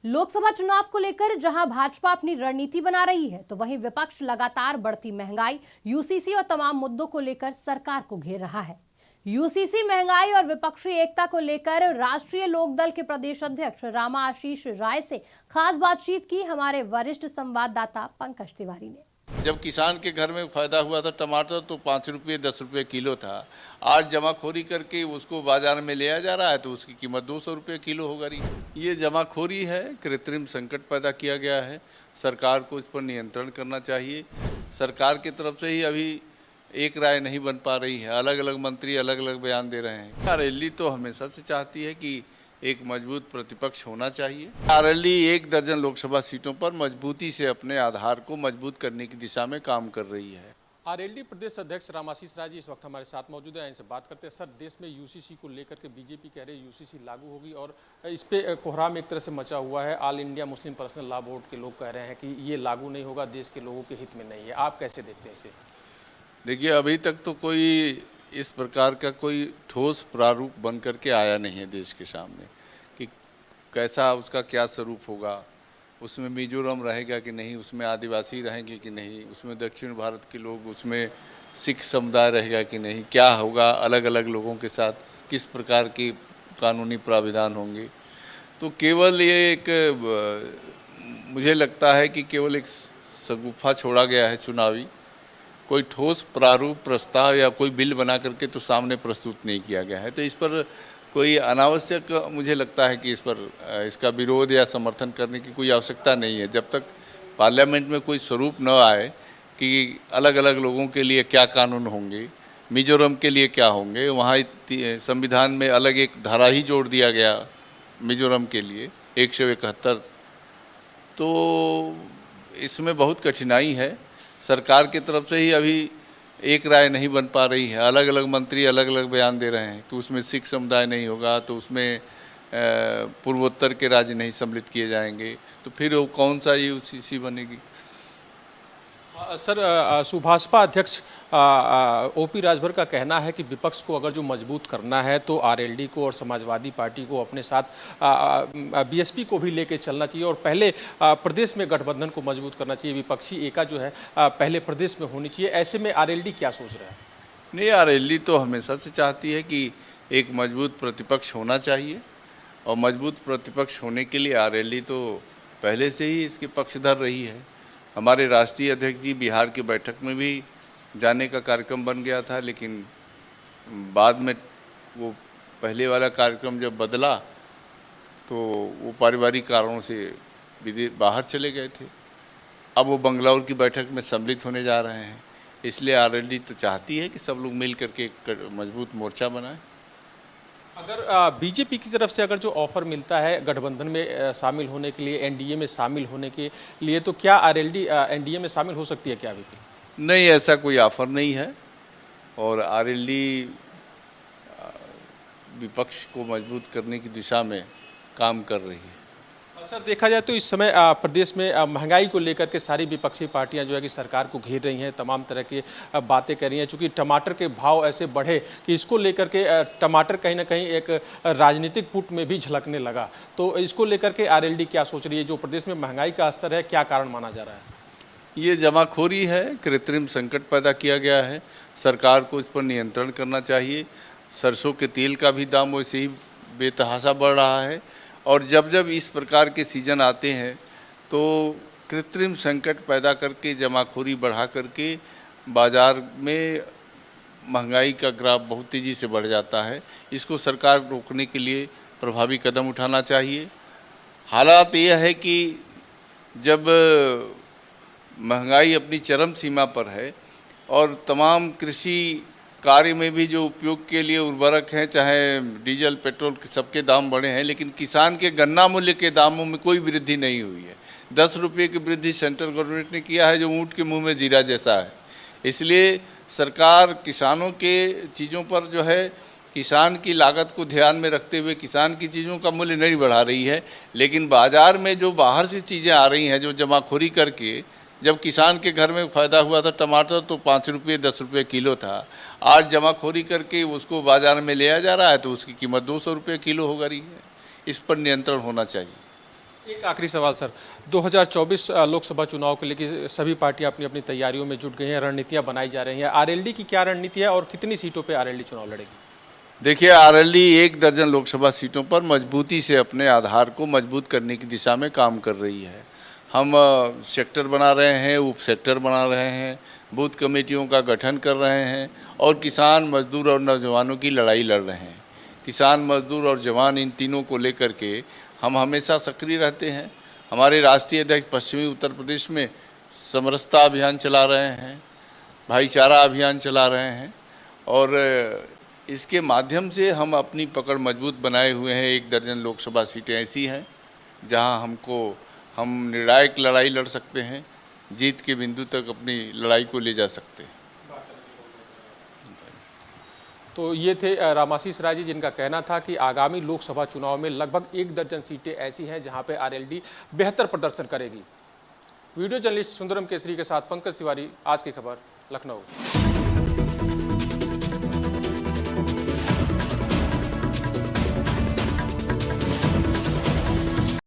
लोकसभा चुनाव को लेकर जहां भाजपा अपनी रणनीति बना रही है, तो वहीं विपक्ष लगातार बढ़ती महंगाई, यूसीसी और तमाम मुद्दों को लेकर सरकार को घेर रहा है। यूसीसी, महंगाई और विपक्षी एकता को लेकर राष्ट्रीय लोकदल के प्रदेश अध्यक्ष रामा आशीष राय से खास बातचीत की हमारे वरिष्ठ संवाददाता पंकज तिवारी ने। जब किसान के घर में फायदा हुआ था टमाटर तो 5 रुपये 10 रुपये किलो था। आज जमाखोरी करके उसको बाजार में ले जा रहा है तो उसकी कीमत 200 रुपये किलो हो गई। ये जमाखोरी है, कृत्रिम संकट पैदा किया गया है। सरकार को इस पर नियंत्रण करना चाहिए। सरकार की तरफ से ही अभी एक राय नहीं बन पा रही है। अलग अलग मंत्री अलग अलग बयान दे रहे हैं। आरएलडी तो हमेशा से चाहती है कि एक मजबूत प्रतिपक्ष होना चाहिए। आरएलडी 1 दर्जन लोकसभा सीटों पर मजबूती से अपने आधार को मजबूत करने की दिशा में काम कर रही है। आरएलडी प्रदेश अध्यक्ष रामाशीष राय जी इस वक्त हमारे साथ मौजूद हैं। इनसे बात करते हैं। सर, देश में यूसीसी को लेकर के बीजेपी कह रही है यूसीसी लागू होगी और इस पे कोहराम एक तरह से मचा हुआ है। All India Muslim personal law board के लोग कह रहे हैं कि ये लागू नहीं होगा, देश के लोगों के हित में नहीं है। आप कैसे देखते हैं इसे? देखिए, अभी तक तो कोई इस प्रकार का कोई ठोस प्रारूप बन करके आया नहीं है देश के सामने कि कैसा उसका क्या स्वरूप होगा। उसमें मिजोरम रहेगा कि नहीं, उसमें आदिवासी रहेंगे कि नहीं, उसमें दक्षिण भारत के लोग, उसमें सिख समुदाय रहेगा कि नहीं, क्या होगा, अलग अलग लोगों के साथ किस प्रकार के कानूनी प्राविधान होंगे। तो केवल ये मुझे लगता है कि केवल एक शगुफा छोड़ा गया है चुनावी। कोई ठोस प्रारूप प्रस्ताव या कोई बिल बना करके तो सामने प्रस्तुत नहीं किया गया है। तो इस पर कोई अनावश्यक मुझे लगता है कि इस पर इसका विरोध या समर्थन करने की कोई आवश्यकता नहीं है। जब तक पार्लियामेंट में कोई स्वरूप न आए कि अलग अलग लोगों के लिए क्या कानून होंगे, मिजोरम के लिए क्या होंगे, वहाँ संविधान में अलग एक धारा ही जोड़ दिया गया मिजोरम के लिए 171। तो इसमें बहुत कठिनाई है। सरकार की तरफ से ही अभी एक राय नहीं बन पा रही है। अलग अलग मंत्री अलग अलग बयान दे रहे हैं कि उसमें सिख समुदाय नहीं होगा, तो उसमें पूर्वोत्तर के राज्य नहीं सम्मिलित किए जाएंगे, तो फिर वो कौन सा यूसीसी बनेगी? सर, सुभाषपा अध्यक्ष ओपी राजभर का कहना है कि विपक्ष को अगर जो मजबूत करना है तो आरएलडी को और समाजवादी पार्टी को अपने साथ बीएसपी को भी लेके चलना चाहिए और पहले प्रदेश में गठबंधन को मजबूत करना चाहिए। विपक्षी एका जो है पहले प्रदेश में होनी चाहिए। ऐसे में आरएलडी क्या सोच रहा है? नहीं, आरएलडी तो हमेशा से चाहती है कि एक मजबूत प्रतिपक्ष होना चाहिए और मजबूत प्रतिपक्ष होने के लिए आरएलडी तो पहले से ही इसके पक्षधर रही है। हमारे राष्ट्रीय अध्यक्ष जी बिहार की बैठक में भी जाने का कार्यक्रम बन गया था, लेकिन बाद में वो पहले वाला कार्यक्रम जब बदला तो वो पारिवारिक कारणों से बाहर चले गए थे। अब वो बंगलौर की बैठक में सम्मिलित होने जा रहे हैं। इसलिए आरएलडी तो चाहती है कि सब लोग मिल करके एक मजबूत मोर्चा बनाएं। अगर बीजेपी की तरफ से अगर जो ऑफर मिलता है गठबंधन में शामिल होने के लिए, एनडीए में शामिल होने के लिए, तो क्या आरएलडी एनडीए में शामिल हो सकती है क्या अभी? नहीं, ऐसा कोई ऑफर नहीं है और आरएलडी विपक्ष को मजबूत करने की दिशा में काम कर रही है। सर, देखा जाए तो इस समय प्रदेश में महंगाई को लेकर के सारी विपक्षी पार्टियां जो है कि सरकार को घेर रही हैं, तमाम तरह की बातें कर रही हैं। चूंकि टमाटर के भाव ऐसे बढ़े कि इसको लेकर के टमाटर कहीं ना कहीं एक राजनीतिक पुट में भी झलकने लगा, तो इसको लेकर के आरएलडी क्या सोच रही है? जो प्रदेश में महंगाई का स्तर है, क्या कारण माना जा रहा है? ये जमाखोरी है, कृत्रिम संकट पैदा किया गया है। सरकार को इस पर नियंत्रण करना चाहिए। सरसों के तेल का भी दाम वैसे ही बेतहाशा बढ़ रहा है और जब जब इस प्रकार के सीजन आते हैं तो कृत्रिम संकट पैदा करके जमाखोरी बढ़ा करके बाज़ार में महंगाई का ग्राफ बहुत तेज़ी से बढ़ जाता है। इसको सरकार रोकने के लिए प्रभावी कदम उठाना चाहिए। हालात यह है कि जब महंगाई अपनी चरम सीमा पर है और तमाम कृषि कार्य में भी जो उपयोग के लिए उर्वरक हैं, चाहे डीजल पेट्रोल के, सबके दाम बढ़े हैं, लेकिन किसान के गन्ना मूल्य के दामों में कोई वृद्धि नहीं हुई है। 10 रुपये की वृद्धि सेंट्रल गवर्नमेंट ने किया है, जो ऊँट के मुंह में जीरा जैसा है। इसलिए सरकार किसानों के चीज़ों पर जो है, किसान की लागत को ध्यान में रखते हुए किसान की चीज़ों का मूल्य नहीं बढ़ा रही है, लेकिन बाज़ार में जो बाहर से चीज़ें आ रही हैं, जो जमाखोरी करके, जब किसान के घर में फ़ायदा हुआ था टमाटर तो 5 रुपये 10 रुपये किलो था। आज जमाखोरी करके उसको बाज़ार में ले जा रहा है तो उसकी कीमत 200 रुपये किलो हो गई है। इस पर नियंत्रण होना चाहिए। एक आखिरी सवाल सर, 2024 लोकसभा चुनाव के लेकर सभी पार्टियां अपनी अपनी तैयारियों में जुट गई हैं, रणनीतियां बनाई जा रही हैं। आरएलडी की क्या रणनीति है और कितनी सीटों पे आरएलडी चुनाव लड़ेगी? देखिए, आरएलडी 1 दर्जन लोकसभा सीटों पर मजबूती से अपने आधार को मजबूत करने की दिशा में काम कर रही है। हम सेक्टर बना रहे हैं, उप सेक्टर बना रहे हैं, बूथ कमेटियों का गठन कर रहे हैं और किसान, मजदूर और नौजवानों की लड़ाई लड़ रहे हैं। किसान, मजदूर और जवान, इन तीनों को लेकर के हम हमेशा सक्रिय रहते हैं। हमारे राष्ट्रीय अध्यक्ष पश्चिमी उत्तर प्रदेश में समरसता अभियान चला रहे हैं, भाईचारा अभियान चला रहे हैं और इसके माध्यम से हम अपनी पकड़ मजबूत बनाए हुए हैं। 1 दर्जन लोकसभा सीटें ऐसी हैं जहां हम निर्णायक लड़ाई लड़ सकते हैं, जीत के बिंदु तक अपनी लड़ाई को ले जा सकते हैं। तो ये थे रामाशीष राय जी, जिनका कहना था कि आगामी लोकसभा चुनाव में लगभग 1 दर्जन सीटें ऐसी हैं जहां पे आरएलडी बेहतर प्रदर्शन करेगी। वीडियो जर्नलिस्ट सुंदरम केसरी के साथ पंकज तिवारी, आज की खबर, लखनऊ।